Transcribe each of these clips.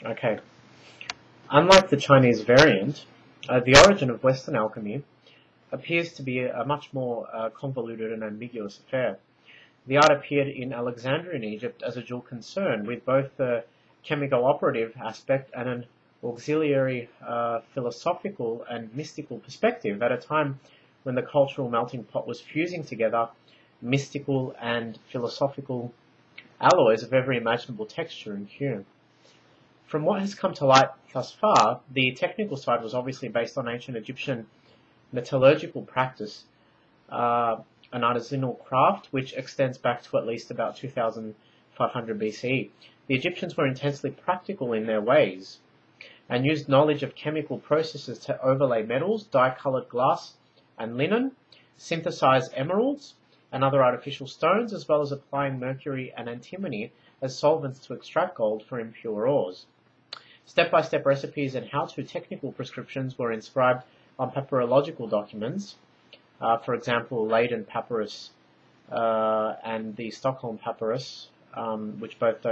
Okay. Unlike the Chinese variant, the origin of Western alchemy appears to be a much more convoluted and ambiguous affair. The art appeared in Alexandria in Egypt as a dual concern, with both the chemico-operative aspect and an auxiliary philosophical and mystical perspective at a time when the cultural melting pot was fusing together mystical and philosophical alloys of every imaginable texture and hue. From what has come to light thus far, the technical side was obviously based on ancient Egyptian metallurgical practice, an artisanal craft which extends back to at least about 2500 BCE. The Egyptians were intensely practical in their ways and used knowledge of chemical processes to overlay metals, dye coloured glass and linen, synthesize emeralds and other artificial stones, as well as applying mercury and antimony as solvents to extract gold for impure ores. Step-by-step recipes and how-to technical prescriptions were inscribed on papyrological documents, for example, Leiden papyrus and the Stockholm papyrus, which both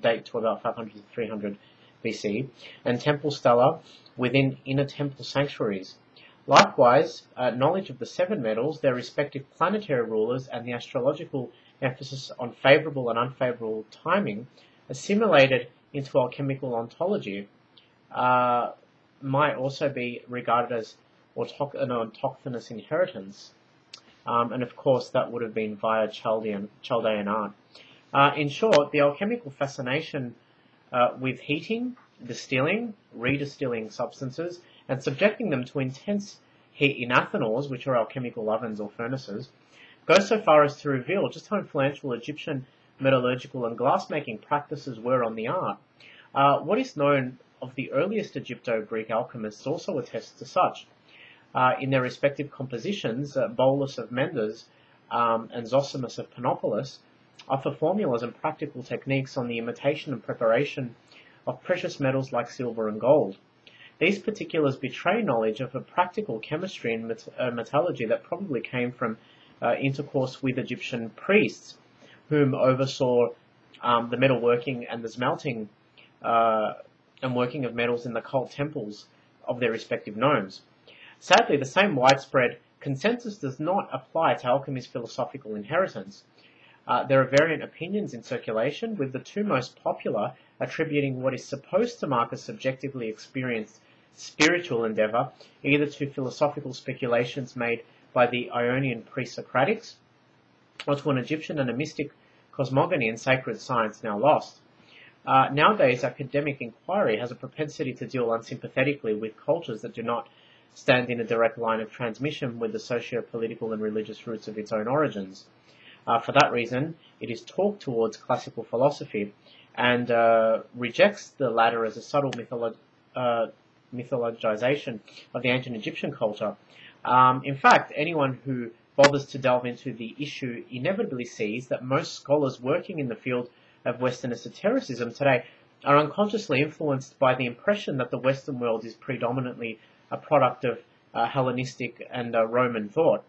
date to about 500 to 300 BC, and temple stela within inner temple sanctuaries. Likewise, knowledge of the seven metals, their respective planetary rulers, and the astrological emphasis on favourable and unfavourable timing, assimilated into alchemical ontology, might also be regarded as an autochthonous inheritance. And of course, that would have been via Chaldean art. In short, the alchemical fascination with heating, distilling, redistilling substances, and subjecting them to intense heat in athanors, which are alchemical ovens or furnaces, goes so far as to reveal just how influential Egyptian metallurgical and glassmaking practices were on the art. What is known of the earliest Egypto-Greek alchemists also attests to such. In their respective compositions, Bolus of Mendes and Zosimus of Panopolis offer formulas and practical techniques on the imitation and preparation of precious metals like silver and gold. These particulars betray knowledge of a practical chemistry and metallurgy that probably came from intercourse with Egyptian priests, whom oversaw the metalworking and the smelting and working of metals in the cult temples of their respective nomes. Sadly, the same widespread consensus does not apply to alchemy's philosophical inheritance. There are variant opinions in circulation, with the two most popular attributing what is supposed to mark a subjectively experienced spiritual endeavour either to philosophical speculations made by the Ionian pre-Socratics or to an Egyptian and a mystic cosmogony and sacred science now lost. Nowadays, academic inquiry has a propensity to deal unsympathetically with cultures that do not stand in a direct line of transmission with the socio-political and religious roots of its own origins. For that reason, it is talked towards classical philosophy and rejects the latter as a subtle mythologization of the ancient Egyptian culture. In fact, anyone who bothers to delve into the issue inevitably sees that most scholars working in the field of Western esotericism today are unconsciously influenced by the impression that the Western world is predominantly a product of Hellenistic and Roman thought.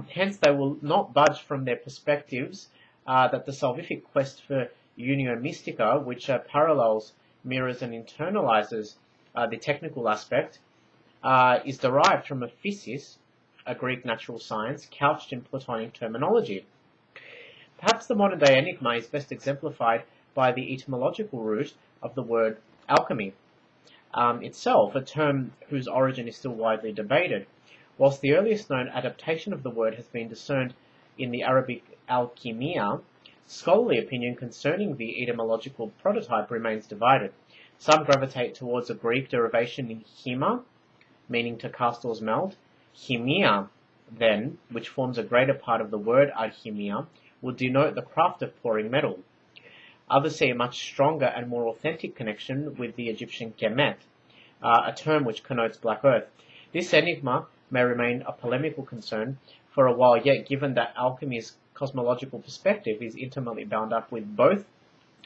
Hence, they will not budge from their perspectives that the salvific quest for unio mystica, which parallels, mirrors, and internalizes the technical aspect, is derived from a physis, a Greek natural science, couched in Platonic terminology. Perhaps the modern-day enigma is best exemplified by the etymological root of the word alchemy itself, a term whose origin is still widely debated. Whilst the earliest known adaptation of the word has been discerned in the Arabic alchimia, scholarly opinion concerning the etymological prototype remains divided. Some gravitate towards a Greek derivation in chyma, meaning to cast or melt. Chimia, then, which forms a greater part of the word alchimia, would denote the craft of pouring metal. Others see a much stronger and more authentic connection with the Egyptian kemet, a term which connotes black earth. This enigma may remain a polemical concern for a while yet, given that alchemy's cosmological perspective is intimately bound up with both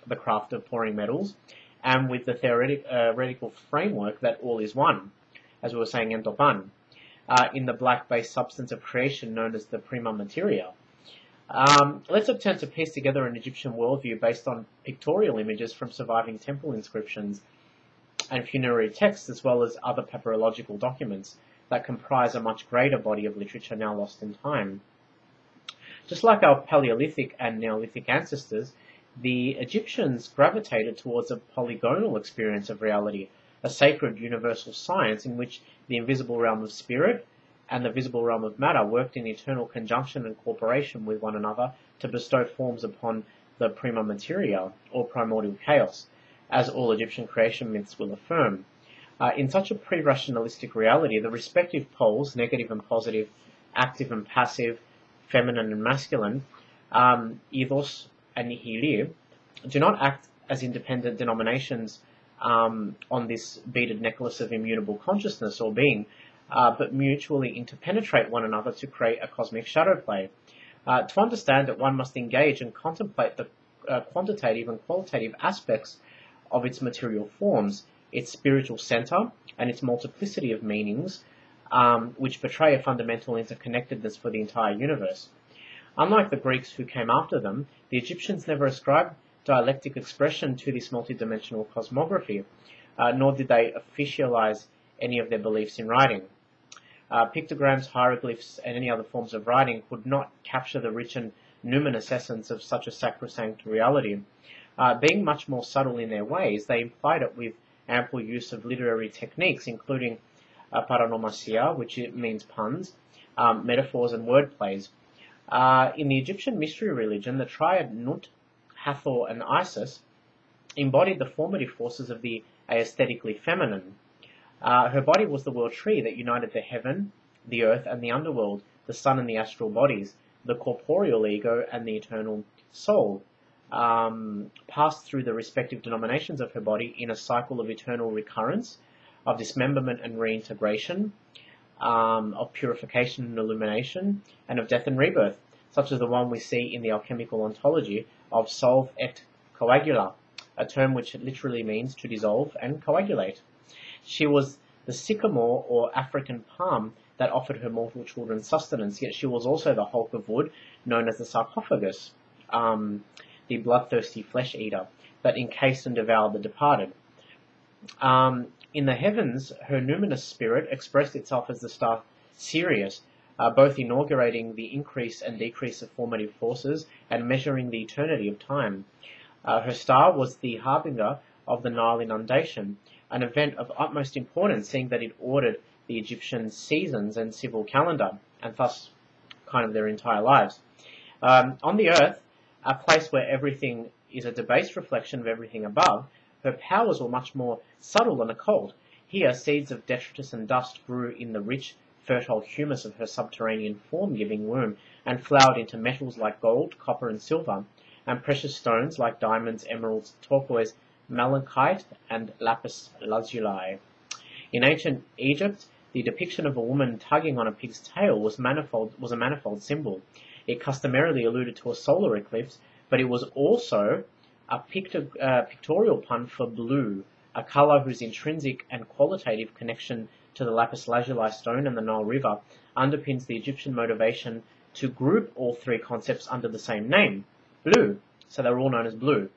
the craft of pouring metals and with the theoretical framework that all is one, as we were saying, entopan, in the black-based substance of creation known as the prima materia. Let's attempt to piece together an Egyptian worldview based on pictorial images from surviving temple inscriptions and funerary texts, as well as other papyrological documents that comprise a much greater body of literature now lost in time. Just like our Paleolithic and Neolithic ancestors, the Egyptians gravitated towards a polygonal experience of reality, a sacred universal science in which the invisible realm of spirit and the visible realm of matter worked in eternal conjunction and cooperation with one another to bestow forms upon the prima materia, or primordial chaos, as all Egyptian creation myths will affirm. In such a pre-rationalistic reality, the respective poles, negative and positive, active and passive, feminine and masculine, ethos and nihili, do not act as independent denominations on this beaded necklace of immutable consciousness or being, but mutually interpenetrate one another to create a cosmic shadow play. To understand it, one must engage and contemplate the quantitative and qualitative aspects of its material forms, its spiritual center, and its multiplicity of meanings, which portray a fundamental interconnectedness for the entire universe. Unlike the Greeks who came after them, the Egyptians never ascribed dialectic expression to this multidimensional cosmography, nor did they officialize any of their beliefs in writing. Pictograms, hieroglyphs, and any other forms of writing could not capture the rich and numinous essence of such a sacrosanct reality. Being much more subtle in their ways, they implied it with ample use of literary techniques, including paronomasia, which means puns, metaphors, and wordplays. In the Egyptian mystery religion, the triad Nut, Hathor, and Isis embodied the formative forces of the aesthetically feminine. Her body was the world tree that united the heaven, the earth, and the underworld, the sun and the astral bodies, the corporeal ego and the eternal soul, passed through the respective denominations of her body in a cycle of eternal recurrence, of dismemberment and reintegration, of purification and illumination, and of death and rebirth, such as the one we see in the alchemical ontology of solve et coagula, a term which literally means to dissolve and coagulate. She was the sycamore or African palm that offered her mortal children sustenance, yet she was also the hulk of wood known as the sarcophagus, the bloodthirsty flesh eater that encased and devoured the departed. In the heavens, her numinous spirit expressed itself as the star Sirius, both inaugurating the increase and decrease of formative forces and measuring the eternity of time. Her star was the harbinger of the Nile inundation, an event of utmost importance, seeing that it ordered the Egyptian seasons and civil calendar, and thus kind of their entire lives. On the earth, a place where everything is a debased reflection of everything above, her powers were much more subtle and occult. Here, seeds of detritus and dust grew in the rich, fertile humus of her subterranean form-giving womb, and flowered into metals like gold, copper, and silver, and precious stones like diamonds, emeralds, turquoise, malachite, and lapis lazuli. In ancient Egypt, the depiction of a woman tugging on a pig's tail was a manifold symbol. It customarily alluded to a solar eclipse, but it was also a pictorial pun for blue, a colour whose intrinsic and qualitative connection to the lapis lazuli stone and the Nile River underpins the Egyptian motivation to group all three concepts under the same name, blue, so they're all known as blue.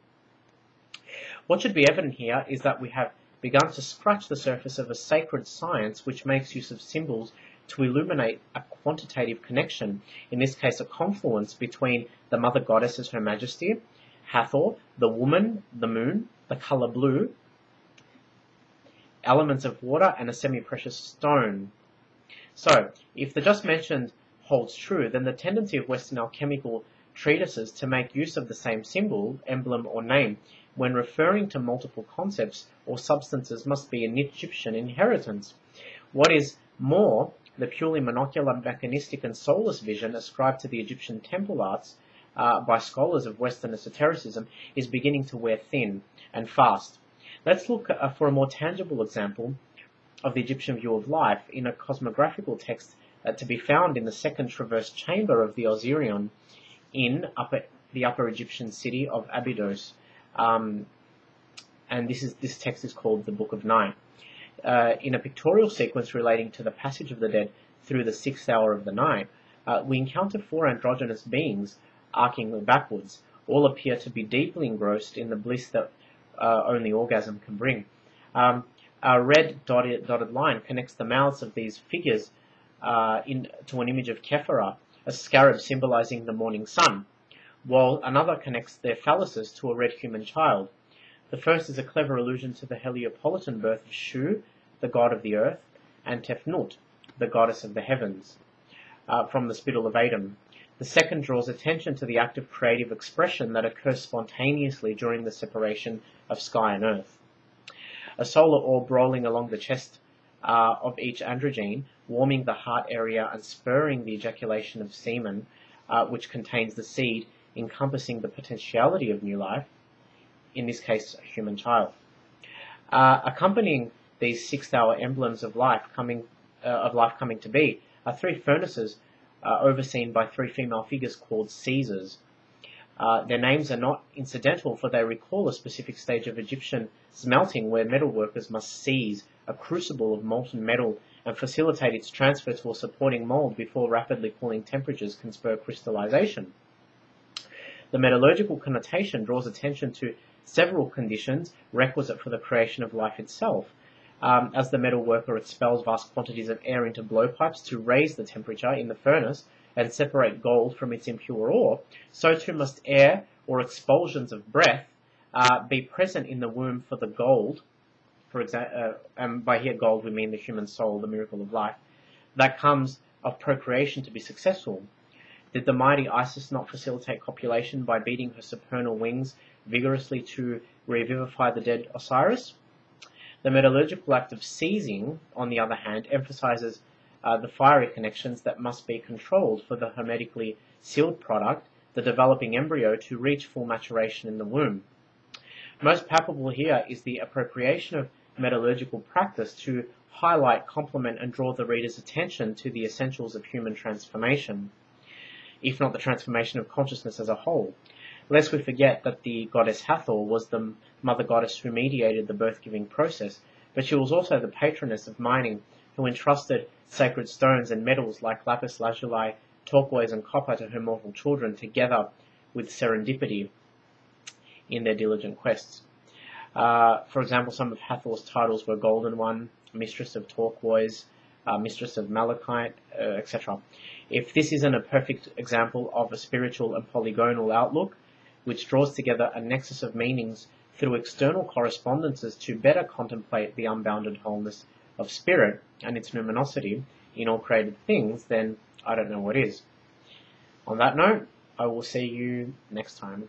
What should be evident here is that we have begun to scratch the surface of a sacred science which makes use of symbols to illuminate a quantitative connection, in this case a confluence between the mother goddess as her majesty, Hathor, the woman, the moon, the colour blue, elements of water, and a semi-precious stone. So, if the just mentioned holds true, then the tendency of Western alchemical treatises to make use of the same symbol, emblem, or name when referring to multiple concepts or substances must be an Egyptian inheritance. What is more, the purely monocular, mechanistic, and soulless vision ascribed to the Egyptian temple arts by scholars of Western esotericism is beginning to wear thin and fast. Let's look for a more tangible example of the Egyptian view of life in a cosmographical text to be found in the second traverse chamber of the Osirion in the upper Egyptian city of Abydos. And this text is called the Book of Night. In a pictorial sequence relating to the passage of the dead through the 6th hour of the night, we encounter 4 androgynous beings arcing backwards. All appear to be deeply engrossed in the bliss that only orgasm can bring. A red dotted line connects the mouths of these figures to an image of Kephara, a scarab symbolizing the morning sun, while another connects their phalluses to a red human child. The first is a clever allusion to the Heliopolitan birth of Shu, the god of the earth, and Tefnut, the goddess of the heavens, from the spittle of Adam. The second draws attention to the act of creative expression that occurs spontaneously during the separation of sky and earth. A solar orb rolling along the chest of each androgyne, warming the heart area and spurring the ejaculation of semen, which contains the seed, encompassing the potentiality of new life, in this case a human child. Accompanying these 6th-hour emblems of life coming to be are 3 furnaces overseen by 3 female figures called Caesars. Their names are not incidental, for they recall a specific stage of Egyptian smelting where metal workers must seize a crucible of molten metal and facilitate its transfer to a supporting mold before rapidly cooling temperatures can spur crystallization. The metallurgical connotation draws attention to several conditions requisite for the creation of life itself. As the metal worker expels vast quantities of air into blowpipes to raise the temperature in the furnace and separate gold from its impure ore, so too must air or expulsions of breath be present in the womb for the gold, for example, and by here gold we mean the human soul, the miracle of life, that comes of procreation to be successful. Did the mighty Isis not facilitate copulation by beating her supernal wings vigorously to revivify the dead Osiris? The metallurgical act of seizing, on the other hand, emphasizes the fiery connections that must be controlled for the hermetically sealed product, the developing embryo, to reach full maturation in the womb. Most palpable here is the appropriation of metallurgical practice to highlight, complement, and draw the reader's attention to the essentials of human transformation, if not the transformation of consciousness as a whole. Lest we forget that the goddess Hathor was the mother goddess who mediated the birth-giving process, but she was also the patroness of mining, who entrusted sacred stones and metals like lapis lazuli, turquoise, and copper to her mortal children, together with serendipity in their diligent quests. For example, some of Hathor's titles were Golden One, Mistress of Turquoise, Mistress of Malachite, etc. If this isn't a perfect example of a spiritual and polygonal outlook, which draws together a nexus of meanings through external correspondences to better contemplate the unbounded wholeness of spirit and its luminosity in all created things, then I don't know what is. On that note, I will see you next time.